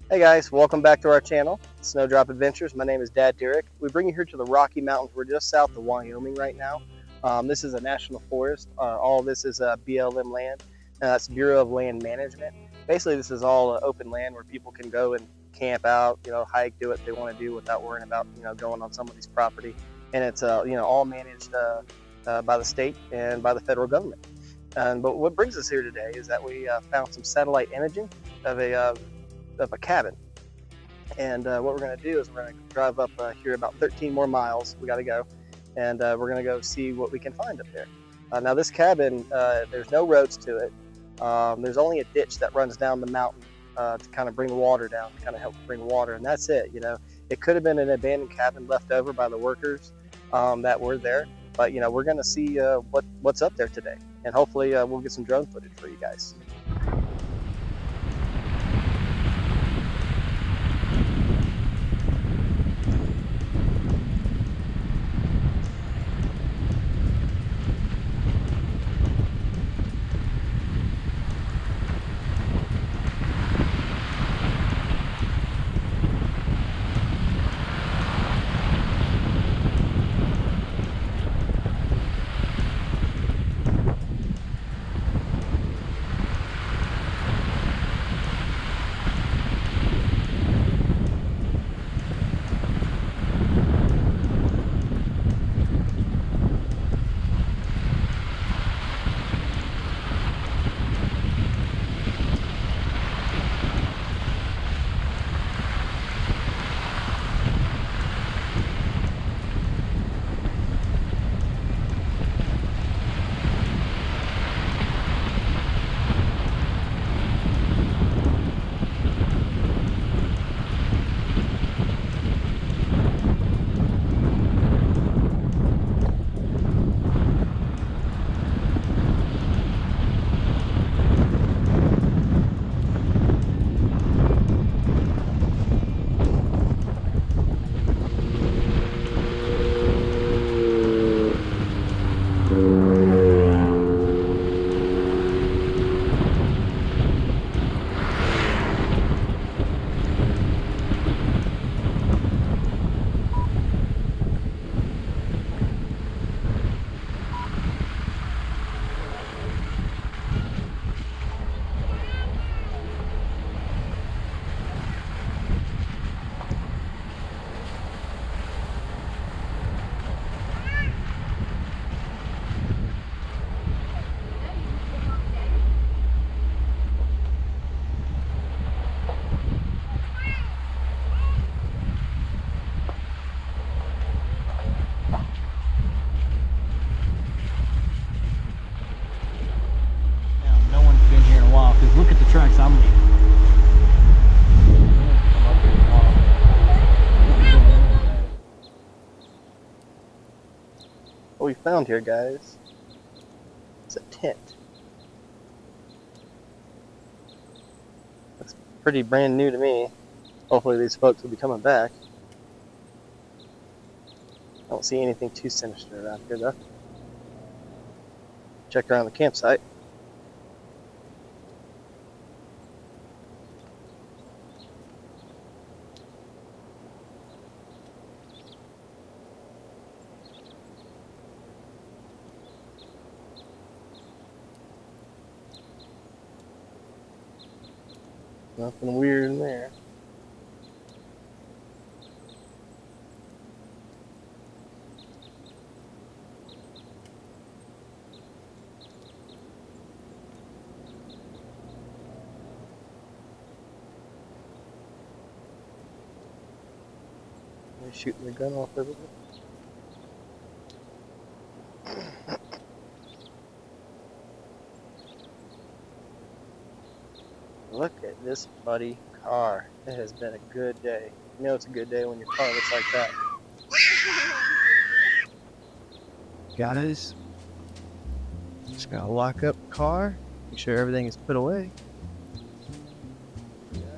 Hey guys, welcome back to our channel, Snowdrop Adventures. My name is Dad Derek. We bring you here to the Rocky Mountains. We're just south of Wyoming right now. This is a national forest. All of this is BLM land. It's Bureau of Land Management. Basically, this is all open land where people can go and camp out, hike, do what they want to do without worrying about, going on somebody's property. And it's, all managed by the state and by the federal government. But what brings us here today is that we found some satellite imaging of a cabin. And what we're going to do is we're going to drive up here about 13 more miles. We got to go. And we're going to go see what we can find up there. Now, this cabin, there's no roads to it. There's only a ditch that runs down the mountain to kind of bring water down, to kind of help bring water. And that's it. It could have been an abandoned cabin left over by the workers that were there. But, we're going to see what's up there today. And hopefully we'll get some drone footage for you guys. Look at the tracks I'm leaving. What we found here, guys, is a tent. Looks pretty brand new to me. Hopefully these folks will be coming back. I don't see anything too sinister around here, though. Check around the campsite. Nothing weird in there. They're shooting the gun off over there. Look at this muddy car. It has been a good day. You know it's a good day when your car looks like that. Guys, just gotta lock up the car, make sure everything is put away.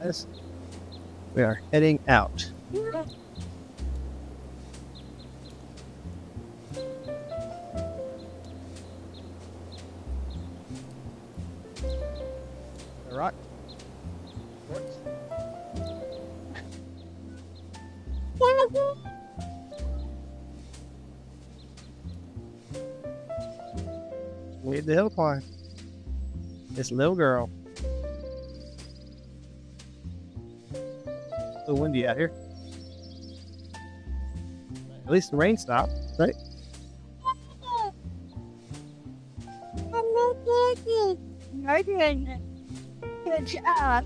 Guys, we are heading out. The rock. We hit the hill climb. This little girl. A little windy out here. At least the rain stopped, right? Good job.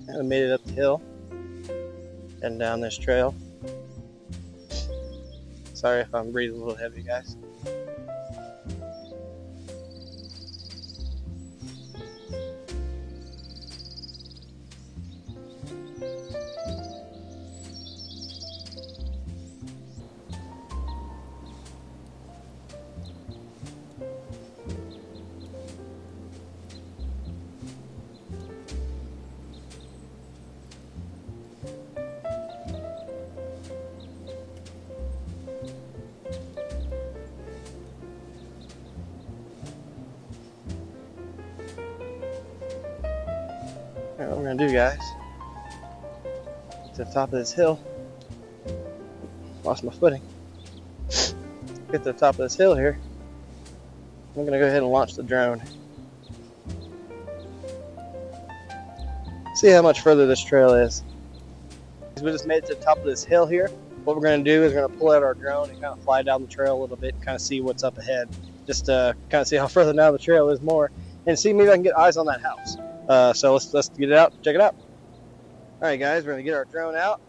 And we made it up the hill and down this trail. Sorry if I'm breathing a little heavy, guys. Alright, what we're gonna do, guys, to the top of this hill. Lost my footing. Get to the top of this hill here. I'm gonna go ahead and launch the drone. See how much further this trail is. We just made it to the top of this hill here. What we're gonna do is we're gonna pull out our drone and kind of fly down the trail a little bit, and kind of see what's up ahead. Just kind of see how further down the trail is more, and see maybe I can get eyes on that house. So let's get it out, check it out. All right, guys, we're gonna get our drone out.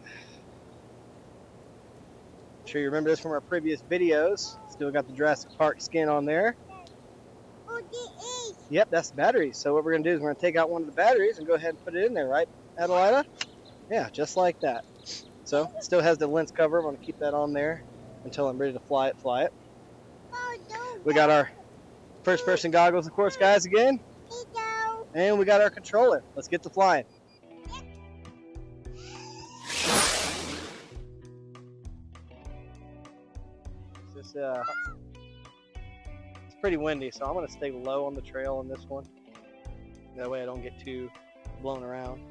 I'm sure you remember this from our previous videos. Still got the Jurassic Park skin on there. Yep, that's the batteries. So what we're gonna do is we're gonna take out one of the batteries and go ahead and put it in there, right, Adelina? Yeah, just like that. So it still has the lens cover. I'm gonna keep that on there until I'm ready to fly it. We got our first-person goggles, of course, guys, again. And we got our controller. Let's get to flying. It's pretty windy, so I'm going to stay low on the trail on this one. That way I don't get too blown around.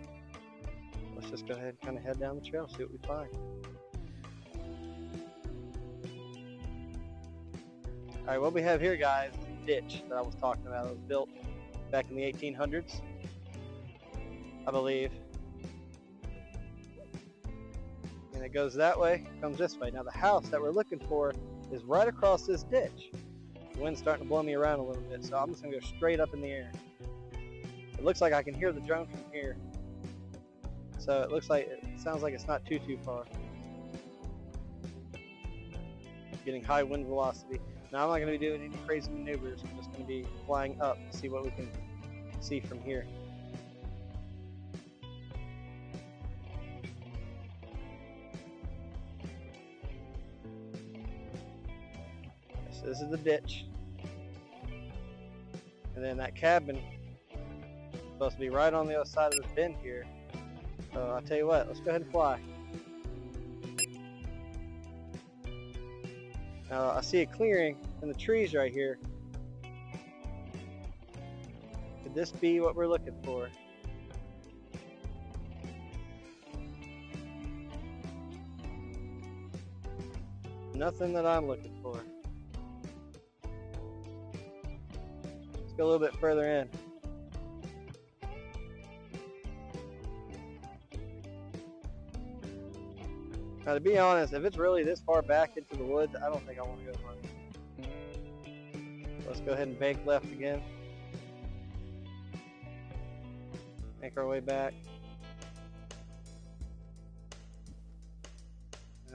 Let's just go ahead and kind of head down the trail, see what we find. Alright, what we have here, guys, is a ditch that I was talking about. It was built back in the 1800s, I believe. And it goes that way, comes this way. Now the house that we're looking for is right across this ditch. The wind's starting to blow me around a little bit, so I'm just gonna go straight up in the air. It looks like I can hear the drone from here. So it sounds like it's not too far. Getting high wind velocity. Now I'm not going to be doing any crazy maneuvers. I'm just going to be flying up to see what we can see from here. So this is the ditch. And then that cabin is supposed to be right on the other side of this bend here. So I'll tell you what, let's go ahead and fly. Now I see a clearing in the trees right here. Could this be what we're looking for? Nothing that I'm looking for. Let's go a little bit further in. Now, to be honest, if it's really this far back into the woods, I don't think I want to go hunting. Let's go ahead and bank left again. Make our way back.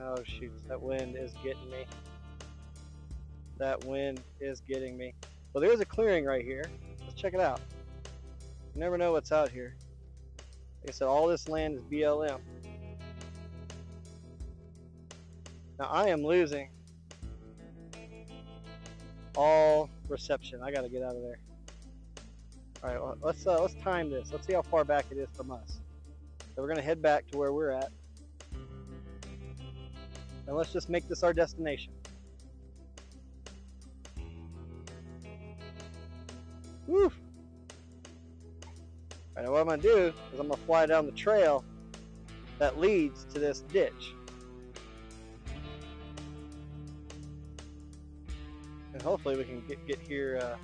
Oh shoot, that wind is getting me. That wind is getting me. Well, there's a clearing right here. Let's check it out. You never know what's out here. Like I said, all this land is BLM. Now I am losing all reception. I gotta get out of there. All right, well, let's time this. Let's see how far back it is from us. So we're gonna head back to where we're at, and let's just make this our destination. Woo! All right, what I'm gonna do is I'm gonna fly down the trail that leads to this ditch. And hopefully we can get here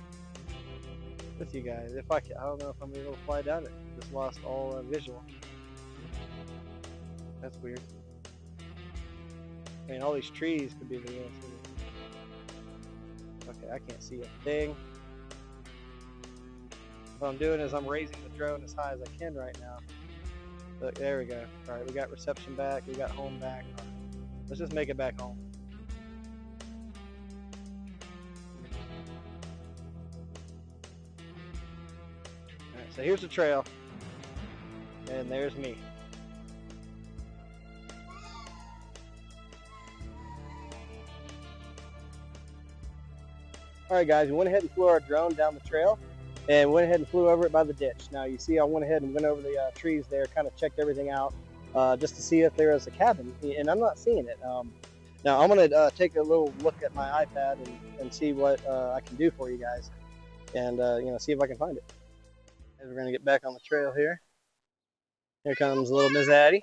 with you guys. If I can, I don't know if I'm able to fly down it. Just lost all visual. That's weird. I mean, all these trees could be the real thing. Okay, I can't see a thing. What I'm doing is I'm raising the drone as high as I can right now. But there we go. All right, we got reception back. We got home back. Right, let's just make it back home. All right, so here's the trail, and there's me. All right, guys, we went ahead and flew our drone down the trail, and went ahead and flew over it by the ditch. Now you see I went ahead and went over the trees there, kind of checked everything out, just to see if there was a cabin, and I'm not seeing it. Now I'm gonna take a little look at my iPad and see what I can do for you guys, and see if I can find it. As we're gonna get back on the trail here. Here comes little Miss Addie.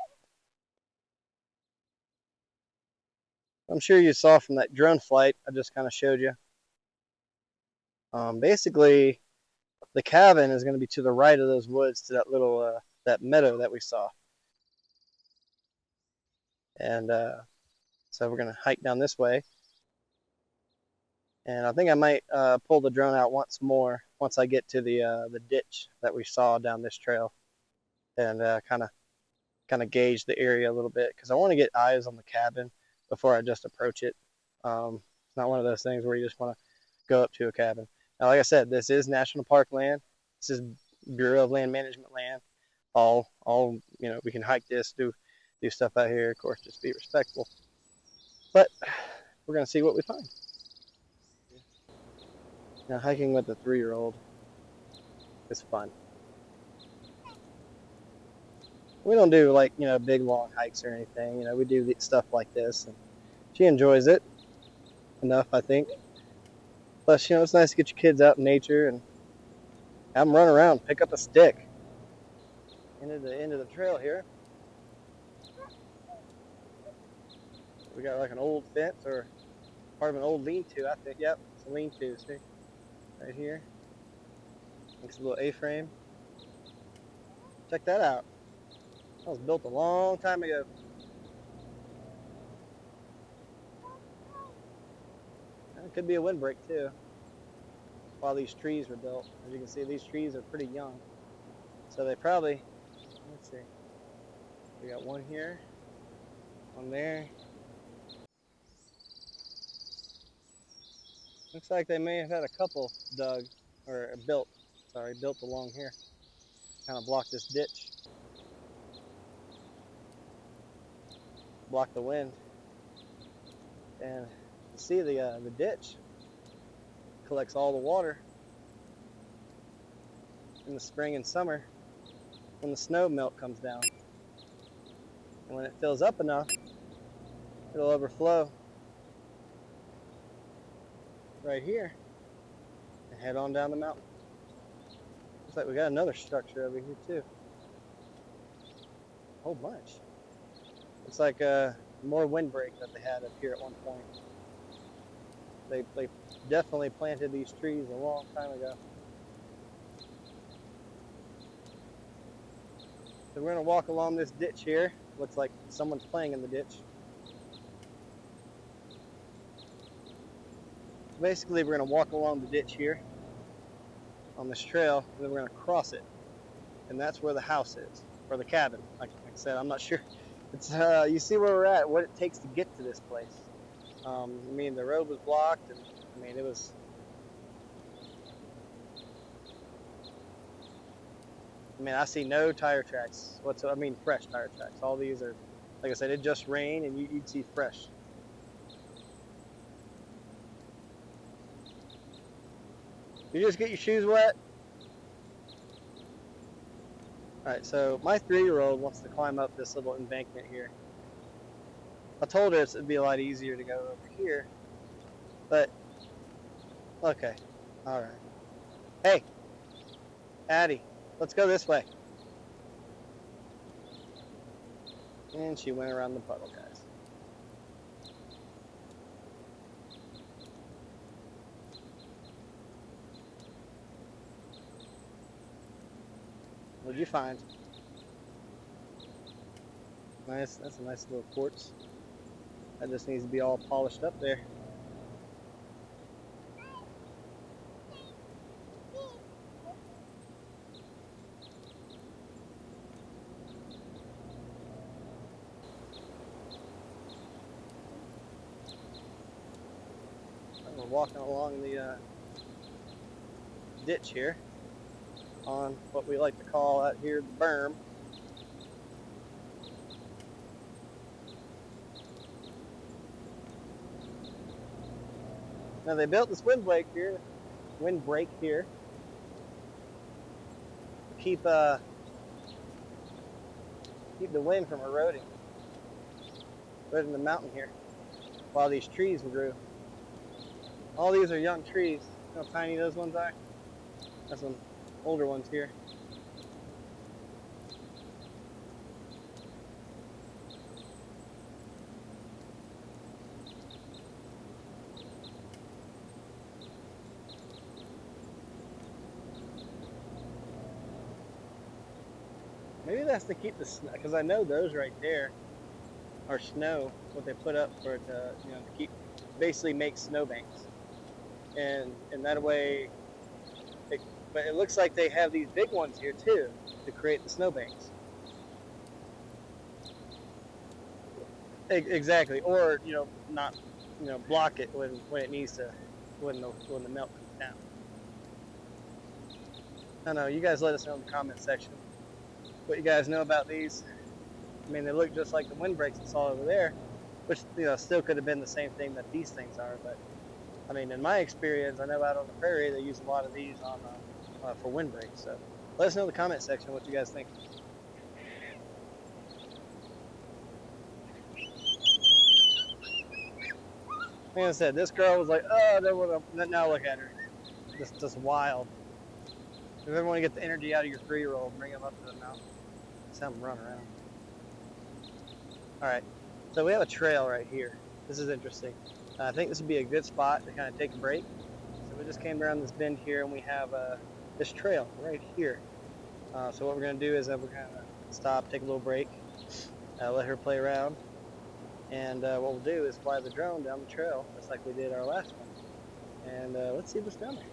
I'm sure you saw from that drone flight I just kind of showed you. Basically, the cabin is going to be to the right of those woods, to that little that meadow that we saw. And so we're going to hike down this way. And I think I might pull the drone out once more once I get to the ditch that we saw down this trail, and kind of gauge the area a little bit, because I want to get eyes on the cabin before I just approach it. It's not one of those things where you just want to go up to a cabin. Now, like I said, this is national park land. This is Bureau of Land Management land. All we can hike this, do stuff out here. Of course, just be respectful. But we're gonna see what we find. Now, hiking with a 3-year-old is fun. We don't do big long hikes or anything. We do stuff like this, and she enjoys it enough, I think. Plus, it's nice to get your kids out in nature and have them run around, pick up a stick. Into the end of the trail here. We got like an old fence, or part of an old lean-to, I think. Yep, it's a lean-to, see? Right here. It's a little A-frame. Check that out. That was built a long time ago. It could be a windbreak too, while these trees were built. As you can see, these trees are pretty young. So they probably, let's see, we got one here, one there. Looks like they may have had a couple dug, or built along here. Kind of block this ditch. Block the wind. And you see the ditch collects all the water in the spring and summer when the snow melt comes down. And when it fills up enough, it'll overflow right here and head on down the mountain. Looks like we got another structure over here too. A whole bunch. Looks like more windbreak that they had up here at one point. They definitely planted these trees a long time ago. So we're gonna walk along this ditch here. Looks like someone's playing in the ditch. Basically, we're gonna walk along the ditch here on this trail, and then we're gonna cross it. And that's where the house is, or the cabin. Like I said, I'm not sure. It's you see where we're at, what it takes to get to this place. I mean, the road was blocked, and I mean, it was I mean, I see no tire tracks whatsoever. I mean, fresh tire tracks. All these are, like I said, it just rained and you'd see fresh. You just get your shoes wet. All right, so my 3-year-old wants to climb up this little embankment here. I told her it'd be a lot easier to go over here, but okay, all right. Hey, Addie, let's go this way. And she went around the puddle, guys. What'd you find? Nice, that's a nice little quartz. That just needs to be all polished up there. We're walking along the ditch here on what we like to call out here the berm. Now they built this windbreak here to keep the wind from eroding the mountain here while these trees grew. All these are young trees. You know how tiny those ones are? That's some older ones here. Maybe that's to keep the snow, because I know those right there are snow, what they put up for it to, you know, to keep, basically make snowbanks. And that way, but it looks like they have these big ones here too to create the snowbanks. Exactly, or you know, not, you know, block it when it needs to, when the melt comes down. I don't know. You guys let us know in the comment section what you guys know about these. I mean, they look just like the windbreaks I saw over there, which, you know, still could have been the same thing that these things are. But I mean, in my experience, I know out on the prairie they use a lot of these on for windbreaks. So let us know in the comment section what you guys think. Like I said, this girl was like, oh, I don't want to. Now look at her, just wild. If you ever want to get the energy out of your 3-year-old, bring him up to the mountain. Just have him run around. All right, so we have a trail right here. This is interesting. I think this would be a good spot to kind of take a break. So we just came around this bend here, and we have this trail right here. So what we're going to do is we're going to stop, take a little break, let her play around, and what we'll do is fly the drone down the trail, just like we did our last one. And let's see what's down there.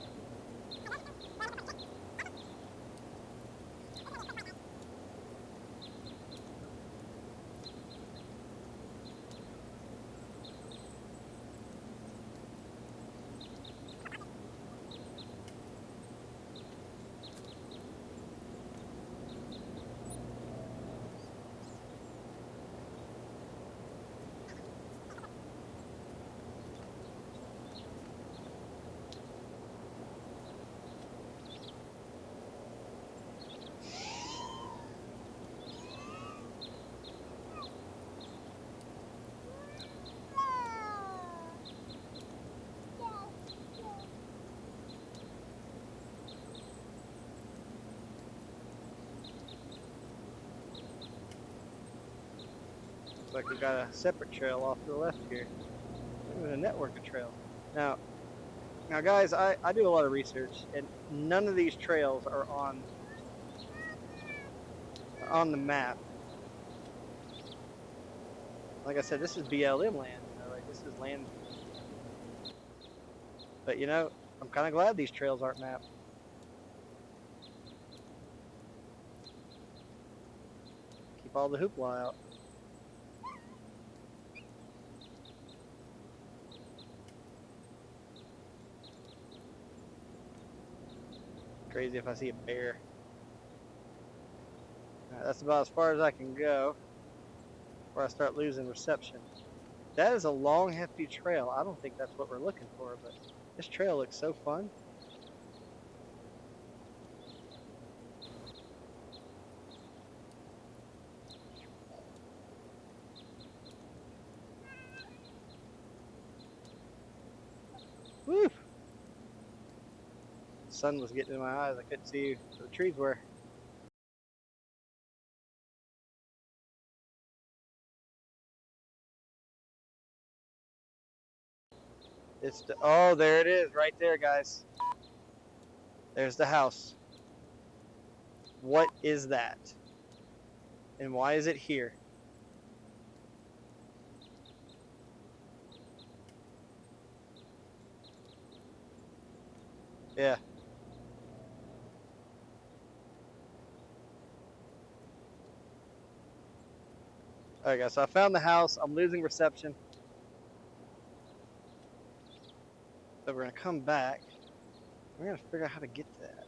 Looks like we got a separate trail off to the left here. There's a network of trails. Now guys, I do a lot of research, and none of these trails are on the map. Like I said, this is BLM land, you know, like this is land. But you know, I'm kind of glad these trails aren't mapped. Keep all the hoopla out. Crazy if I see a bear. Alright, that's about as far as I can go before I start losing reception. That is a long, hefty trail. I don't think that's what we're looking for, but this trail looks so fun. Woo! The sun was getting in my eyes. I couldn't see where the trees were. Oh, there it is, right there, guys. There's the house. What is that? And why is it here? Yeah. Alright guys, so I found the house. I'm losing reception. So we're gonna come back. We're gonna figure out how to get to that.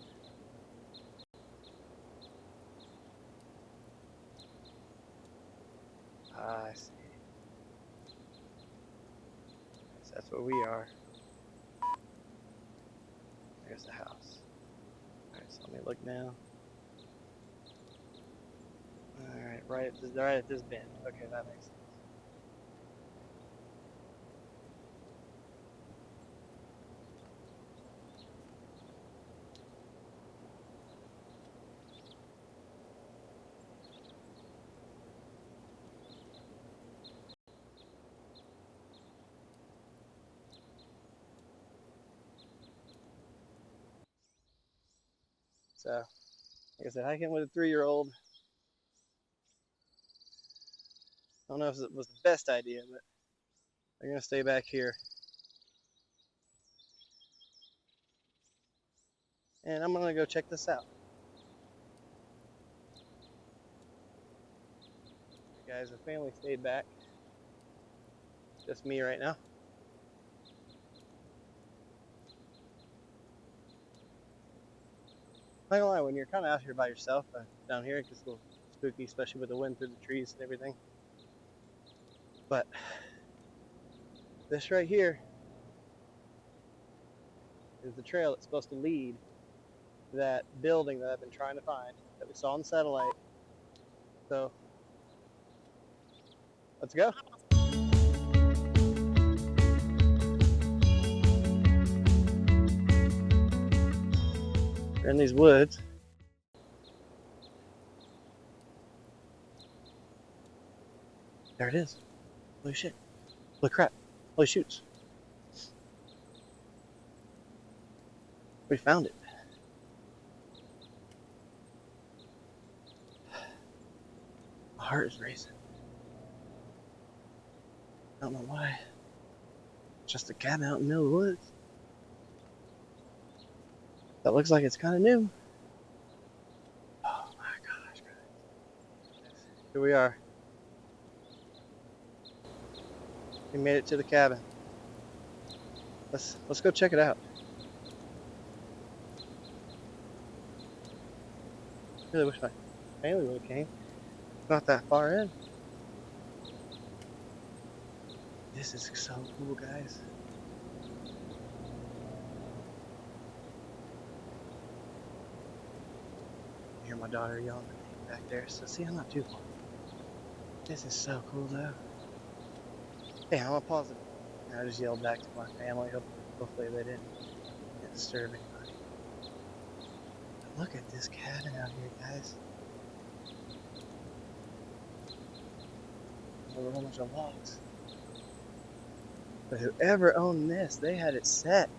I see. So that's where we are. There's the house. Alright, so let me look now. Alright, right at this bend. Okay, that makes sense. So, like I said, hiking with a 3-year-old. I don't know if it was the best idea, but I'm gonna stay back here. And I'm gonna go check this out. Guys, the family stayed back. Just me right now. Not gonna lie, when you're kind of out here by yourself down here, it gets a little spooky, especially with the wind through the trees and everything. But this right here is the trail that's supposed to lead to that building that I've been trying to find, that we saw on the satellite. So, let's go. We're in these woods. There it is. Holy shit. Holy crap. Holy shoots. We found it. My heart is racing. I don't know why. Just a cabin out in the middle of the woods. That looks like it's kind of new. Oh my gosh. Here we are. We made it to the cabin. Let's go check it out. I really wish my family would have came. It's not that far in. This is so cool, guys. I hear my daughter yelling at me back there. So see, I'm not too far. This is so cool, though. Hey, I'm gonna pause it. I just yelled back to my family. Hopefully they didn't disturb anybody. But look at this cabin out here, guys. There's a whole bunch of logs. But whoever owned this, they had it set.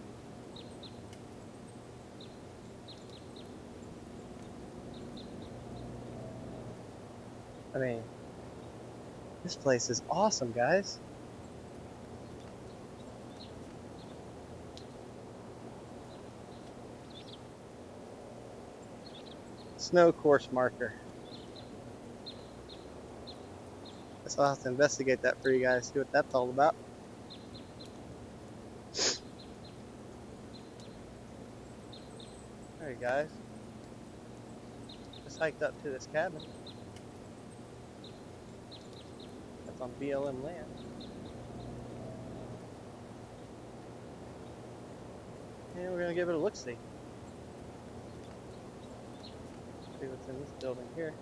I mean, this place is awesome, guys. Snow course marker. Guess I'll have to investigate that for you guys, see what that's all about. Alright guys, just hiked up to this cabin. It's on BLM land. And we're gonna give it a look-see. See what's in this building here.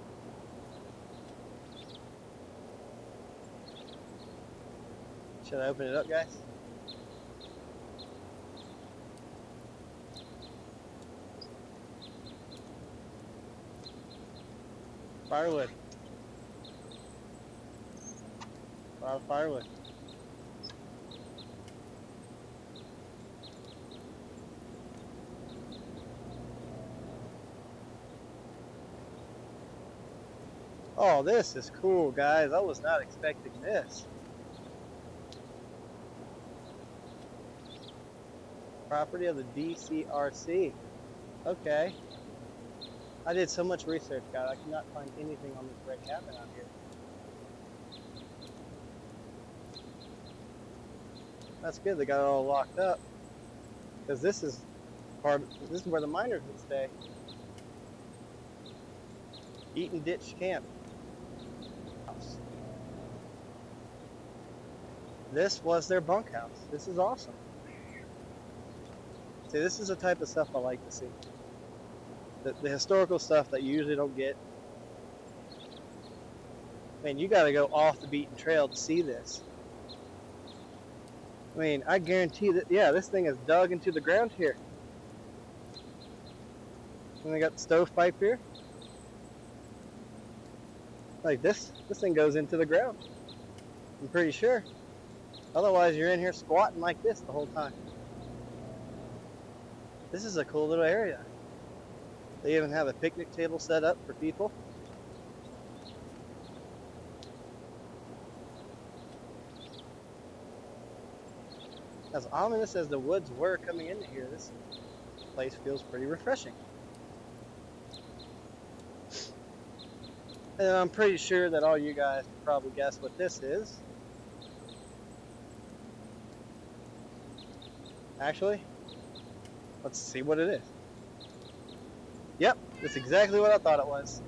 Should I open it up, guys? Firewood. A lot of firewood. Oh, this is cool, guys. I was not expecting this. Property of the DCRC. Okay. I did so much research, guys. I could not find anything on this red cabin out here. That's good. They got it all locked up, because this is where the miners would stay. Eaton Ditch Camp. This was their bunkhouse. This is awesome. See, this is the type of stuff I like to see. The historical stuff that you usually don't get. Man, you gotta go off the beaten trail to see this. I mean, I guarantee that, yeah, this thing is dug into the ground here. And they got the stovepipe here. Like this thing goes into the ground. I'm pretty sure. Otherwise, you're in here squatting like this the whole time. This is a cool little area. They even have a picnic table set up for people. As ominous as the woods were coming into here, this place feels pretty refreshing. And I'm pretty sure that all you guys can probably guess what this is. Actually, let's see what it is. Yep, that's exactly what I thought it was.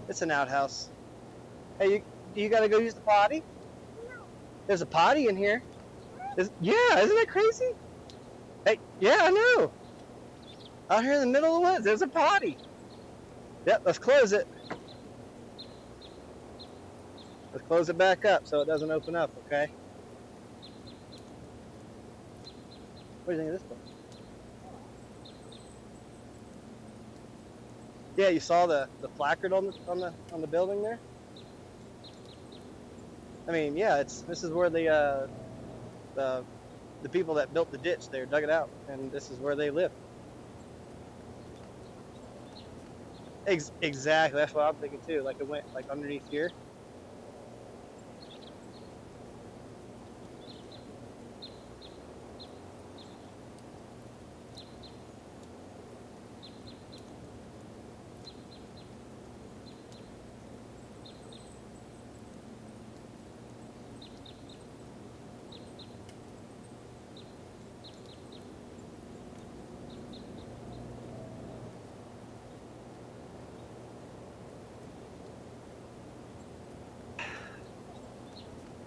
It's an outhouse. Hey, you gotta go use the potty? There's a potty in here. Yeah, isn't that crazy? Hey, yeah, I know. Out here in the middle of the woods, there's a potty. Yep, let's close it. Let's close it back up so it doesn't open up, okay? What do you think of this one? Yeah, you saw the placard on the building there? I mean, yeah, this is where the people that built the ditch there dug it out, and this is where they live. Exactly, that's what I'm thinking too. Like it went like underneath here.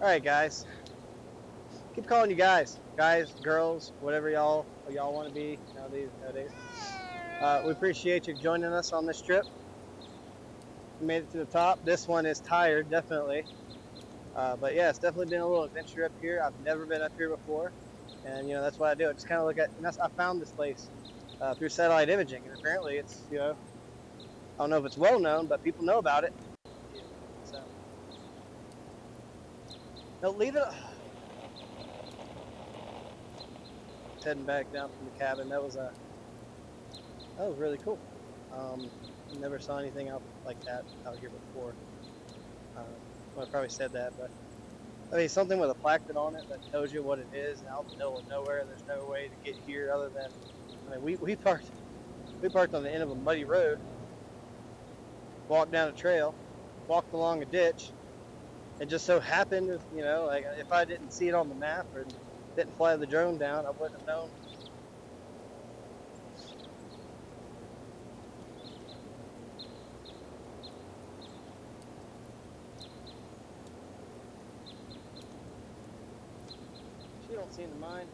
All right, guys. Keep calling you guys, girls, whatever y'all want to be nowadays. We appreciate you joining us on this trip. We made it to the top. This one is tired, definitely. But yeah, it's definitely been a little adventure up here. I've never been up here before, and that's what I do. I just kind of look at. And I found this place through satellite imaging, and apparently it's I don't know if it's well known, but people know about it. So no, leave it. Heading back down from the cabin. That was really cool. Never saw anything out like that out here before. Well, I probably said that, but I mean something with a placard on it that tells you what it is. And out in the middle of nowhere, there's no way to get here other than we parked on the end of a muddy road, walked down a trail, walked along a ditch. It just so happened, like if I didn't see it on the map or didn't fly the drone down, I wouldn't have known. don't seem to mind.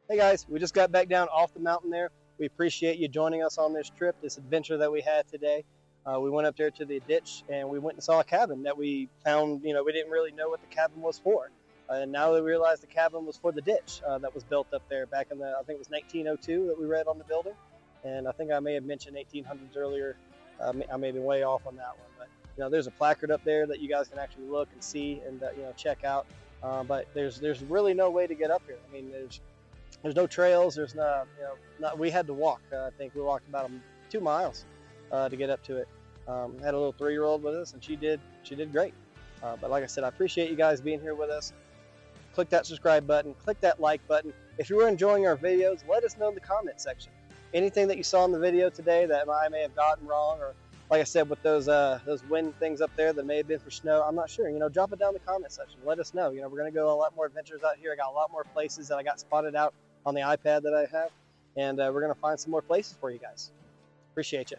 Hey guys, we just got back down off the mountain there. We appreciate you joining us on this trip, this adventure that we had today. We went up there to the ditch and we went and saw a cabin that we found. You know, we didn't really know what the cabin was for. And now we realized the cabin was for the ditch that was built up there back in the, I think it was 1902 that we read on the building. And I think I may have mentioned 1800s earlier. I may be way off on that one. But, you know, there's a placard up there that you guys can actually look and see and, you know, check out. But there's really no way to get up here. I mean, there's no trails. There's no, you know, we had to walk. I think we walked about 2 miles to get up to it. Had a little 3-year-old with us, and she did great. But like I said, I appreciate you guys being here with us. Click that subscribe button. Click that like button. If you were enjoying our videos, let us know in the comment section. Anything that you saw in the video today that I may have gotten wrong, or like I said, with those wind things up there that may have been for snow, I'm not sure. You know, drop it down in the comment section. Let us know. You know, we're gonna go on a lot more adventures out here. I got a lot more places that I got spotted out on the iPad that I have, and we're gonna find some more places for you guys. Appreciate you.